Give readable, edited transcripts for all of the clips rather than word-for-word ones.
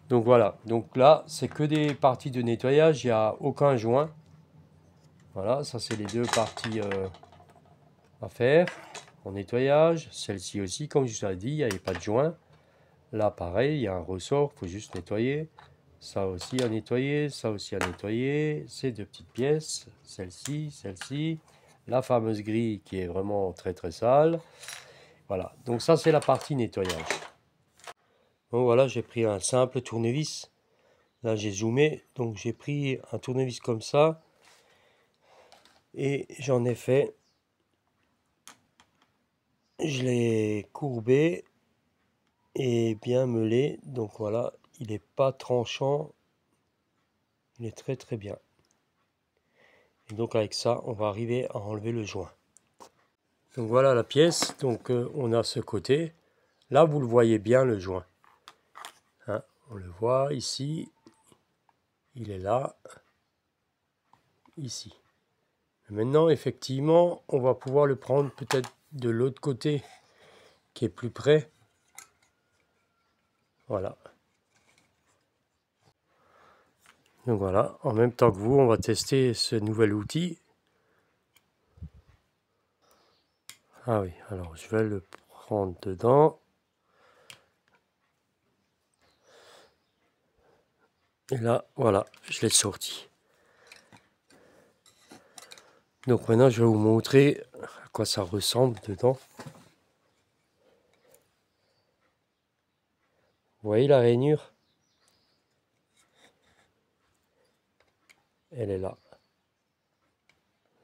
Donc voilà, donc là c'est que des parties de nettoyage, il n'y a aucun joint. Voilà, ça c'est les deux parties à faire en nettoyage. Celle-ci aussi, comme je vous ai dit, il n'y avait pas de joint. Là pareil, il y a un ressort, il faut juste nettoyer. Ça aussi à nettoyer, ça aussi à nettoyer. Ces deux petites pièces, celle-ci, celle-ci. La fameuse grille qui est vraiment très très sale. Voilà, donc ça c'est la partie nettoyage. Donc voilà, j'ai pris un simple tournevis. Là j'ai zoomé, donc j'ai pris un tournevis comme ça. Et j'en ai fait, je l'ai courbé et bien meulé. Donc voilà, il n'est pas tranchant, il est très très bien. Et donc avec ça, on va arriver à enlever le joint. Donc voilà la pièce, donc on a ce côté. Là, vous le voyez bien le joint. Hein, on le voit ici, il est là, ici. Maintenant, effectivement, on va pouvoir le prendre peut-être de l'autre côté, qui est plus près. Voilà. Donc voilà, en même temps que vous, on va tester ce nouvel outil. Ah oui, alors je vais le prendre dedans. Et là, voilà, je l'ai sorti. Donc maintenant, je vais vous montrer à quoi ça ressemble dedans. Vous voyez la rainure? Elle est là.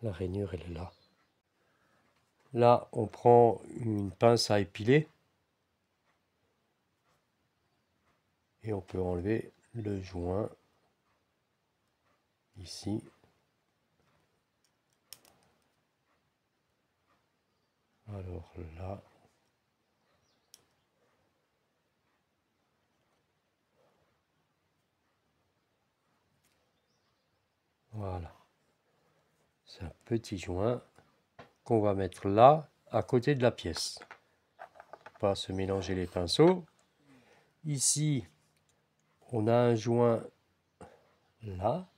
La rainure, elle est là. Là, on prend une pince à épiler. Et on peut enlever le joint ici. Alors là, voilà. C'est un petit joint qu'on va mettre là, à côté de la pièce. Pas se mélanger les pinceaux. Ici, on a un joint là.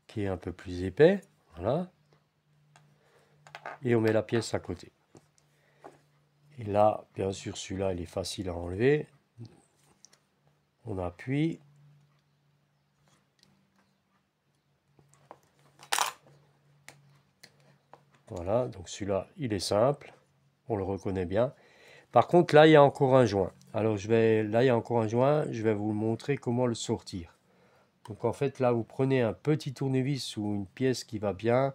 Qui est un peu plus épais. Voilà. Et on met la pièce à côté. Et là, bien sûr, celui-là, il est facile à enlever. On appuie. Voilà, donc celui-là, il est simple. On le reconnaît bien. Par contre, là, il y a encore un joint. Alors, là, il y a encore un joint. Je vais vous montrer comment le sortir. Donc, en fait, là, vous prenez un petit tournevis ou une pièce qui va bien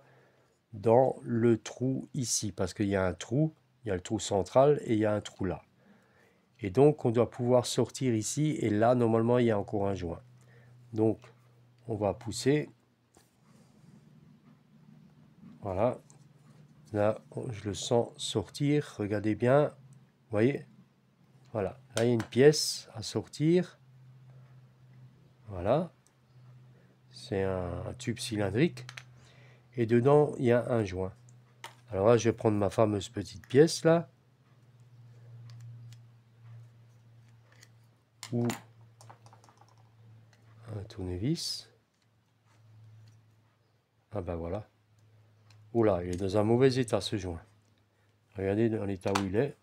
dans le trou ici. Parce qu'il y a un trou. Il y a le trou central et il y a un trou là. Et donc, on doit pouvoir sortir ici. Et là, normalement, il y a encore un joint. Donc, on va pousser. Voilà. Là, je le sens sortir. Regardez bien. Vous voyez? Voilà. Là, il y a une pièce à sortir. Voilà. C'est un tube cylindrique. Et dedans, il y a un joint. Alors là, je vais prendre ma fameuse petite pièce là. Ou un tournevis. Ah ben voilà. Oula, il est dans un mauvais état ce joint. Regardez dans l'état où il est.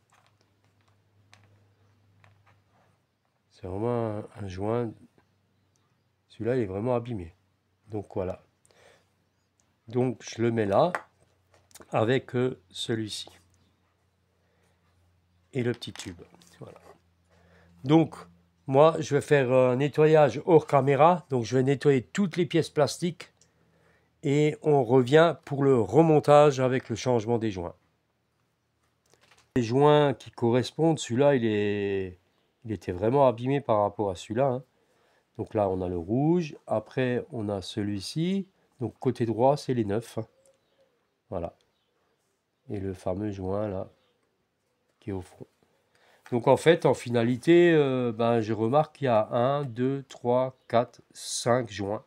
C'est vraiment un joint. Celui-là, il est vraiment abîmé. Donc voilà. Donc je le mets là avec celui-ci. Et le petit tube. Voilà. Donc, moi, je vais faire un nettoyage hors caméra. Donc je vais nettoyer toutes les pièces plastiques. Et on revient pour le remontage avec le changement des joints. Les joints qui correspondent, celui-là, il était vraiment abîmé par rapport à celui-là. Hein. Donc là, on a le rouge. Après, on a celui-ci. Donc côté droit, c'est les neufs. Voilà. Et le fameux joint là, qui est au fond. Donc en fait, en finalité, ben, je remarque qu'il y a 1, 2, 3, 4, 5 joints.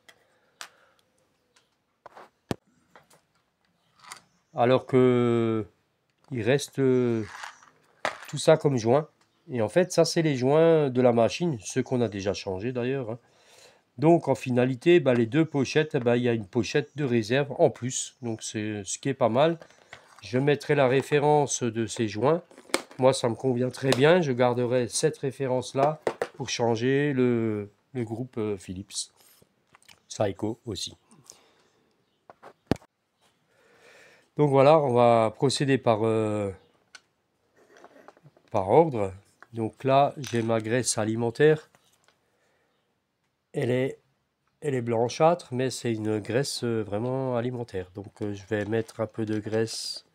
alors que il reste tout ça comme joint. Et en fait, ça, c'est les joints de la machine, ceux qu'on a déjà changés d'ailleurs, hein. Donc, en finalité, bah, les deux pochettes, bah, il y a une pochette de réserve en plus. Donc, c'est ce qui est pas mal. Je mettrai la référence de ces joints. Moi, ça me convient très bien. Je garderai cette référence-là pour changer le groupe Philips. Saiko aussi. Donc voilà, on va procéder par ordre. Donc là, j'ai ma graisse alimentaire. Elle est, elle est blanchâtre, mais c'est une graisse vraiment alimentaire. Donc je vais mettre un peu de graisse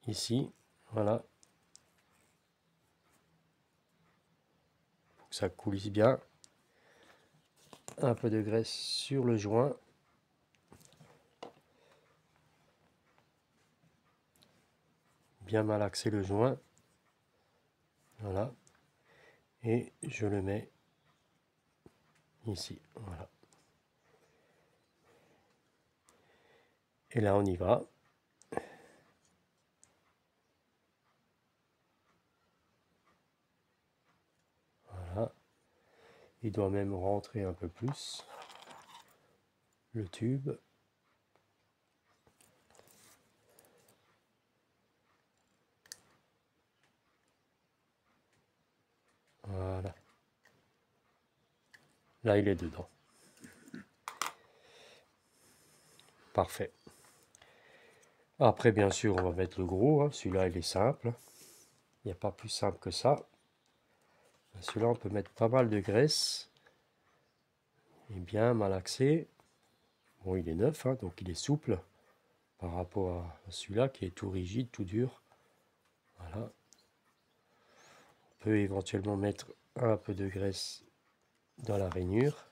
ici. Voilà, pour que ça coulisse bien. Un peu de graisse sur le joint. Bien malaxer le joint. Voilà. Et je le mets ici. Voilà. Et là, on y va. Voilà. Il doit même rentrer un peu plus. Le tube. Voilà. Là, il est dedans. Parfait. Après, bien sûr, on va mettre le gros, hein. Celui-là, il est simple. Il n'y a pas plus simple que ça. Celui-là, on peut mettre pas mal de graisse. Et bien malaxé. Bon, il est neuf, hein, donc il est souple par rapport à celui-là qui est tout rigide, tout dur. Voilà. On peut éventuellement mettre un peu de graisse dans la rainure.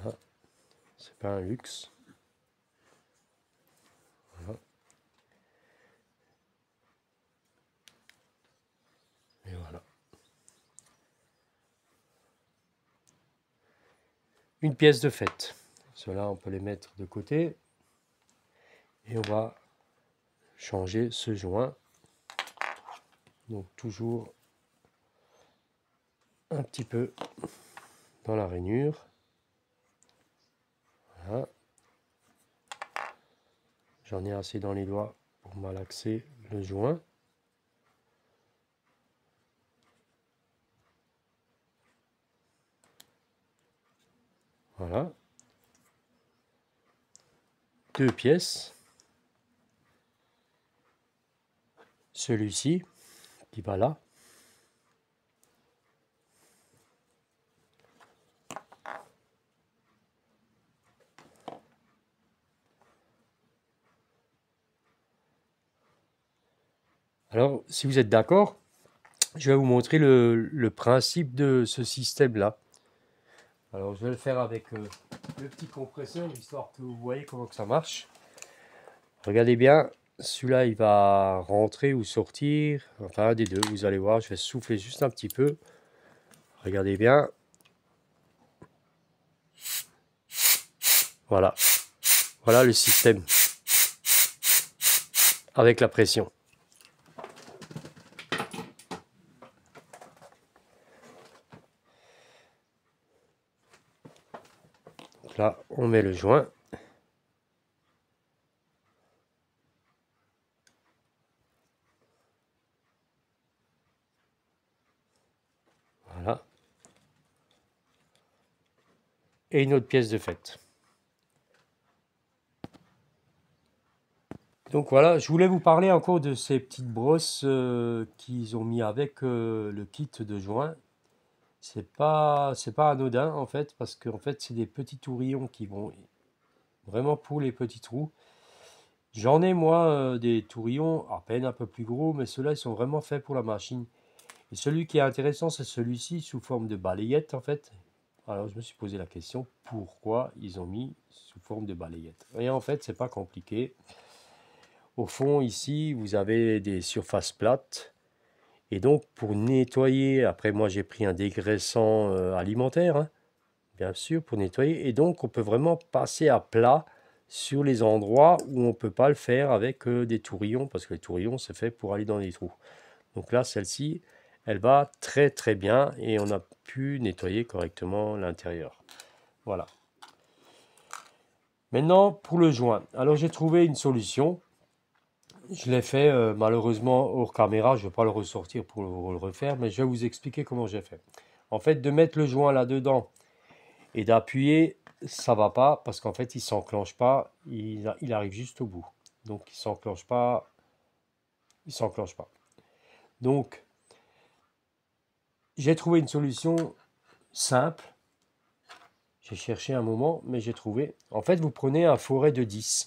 Voilà. C'est pas un luxe. Voilà. Et voilà. Une pièce de fête. Cela, on peut les mettre de côté. Et on va changer ce joint. Donc toujours un petit peu dans la rainure. Voilà. J'en ai assez dans les doigts pour malaxer le joint. Voilà. Deux pièces. Celui-ci qui va là. Alors, si vous êtes d'accord, je vais vous montrer le principe de ce système-là. Alors, je vais le faire avec le petit compresseur, histoire que vous voyez comment que ça marche. Regardez bien, celui-là, il va rentrer ou sortir. Enfin, un des deux, vous allez voir. Je vais souffler juste un petit peu. Regardez bien. Voilà. Voilà le système avec la pression. Donc là, on met le joint. Voilà. Et une autre pièce de fête. Donc voilà, je voulais vous parler encore de ces petites brosses qu'ils ont mis avec le kit de joint. C'est pas anodin en fait, parce qu'en fait c'est des petits tourillons qui vont vraiment pour les petits trous. J'en ai moi des tourillons à peine un peu plus gros, mais ceux-là ils sont vraiment faits pour la machine. Et celui qui est intéressant, c'est celui-ci sous forme de balayette en fait. Alors je me suis posé la question, pourquoi ils ont mis sous forme de balayette? Et en fait, c'est pas compliqué. Au fond, ici, vous avez des surfaces plates Et donc pour nettoyer, après moi j'ai pris un dégraissant alimentaire, hein, bien sûr, pour nettoyer. Et donc on peut vraiment passer à plat sur les endroits où on ne peut pas le faire avec des tourillons, parce que les tourillons c'est fait pour aller dans les trous. Donc là, celle-ci, elle va très très bien et on a pu nettoyer correctement l'intérieur. Voilà. Maintenant, pour le joint. Alors j'ai trouvé une solution. Je l'ai fait malheureusement hors caméra. Je ne vais pas le ressortir pour le refaire, mais je vais vous expliquer comment j'ai fait. En fait, de mettre le joint là-dedans et d'appuyer, ça va pas parce qu'en fait, il s'enclenche pas. Il arrive juste au bout. Donc, il s'enclenche pas. Il s'enclenche pas. Donc, j'ai trouvé une solution simple. J'ai cherché un moment, mais j'ai trouvé. En fait, vous prenez un foret de 10.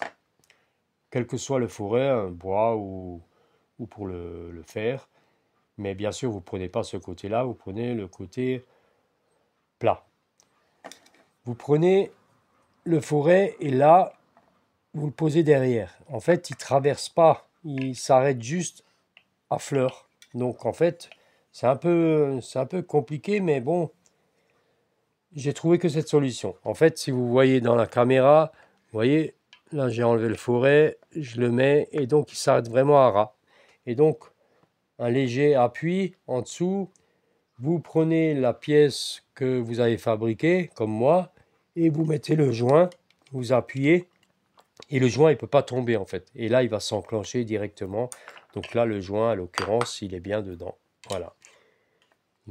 Quel que soit le foret, un bois ou pour le fer. Mais bien sûr, vous ne prenez pas ce côté-là, vous prenez le côté plat. Vous prenez le foret et là, vous le posez derrière. En fait, il ne traverse pas, il s'arrête juste à fleur. Donc en fait, c'est un peu compliqué, mais bon, j'ai trouvé que cette solution. En fait, si vous voyez dans la caméra, vous voyez, là j'ai enlevé le foret, je le mets et donc il s'arrête vraiment à ras. Et donc, un léger appui en dessous, vous prenez la pièce que vous avez fabriquée, comme moi, et vous mettez le joint, vous appuyez, et le joint, il ne peut pas tomber en fait. Et là, il va s'enclencher directement. Donc là, le joint, à l'occurrence, il est bien dedans. Voilà.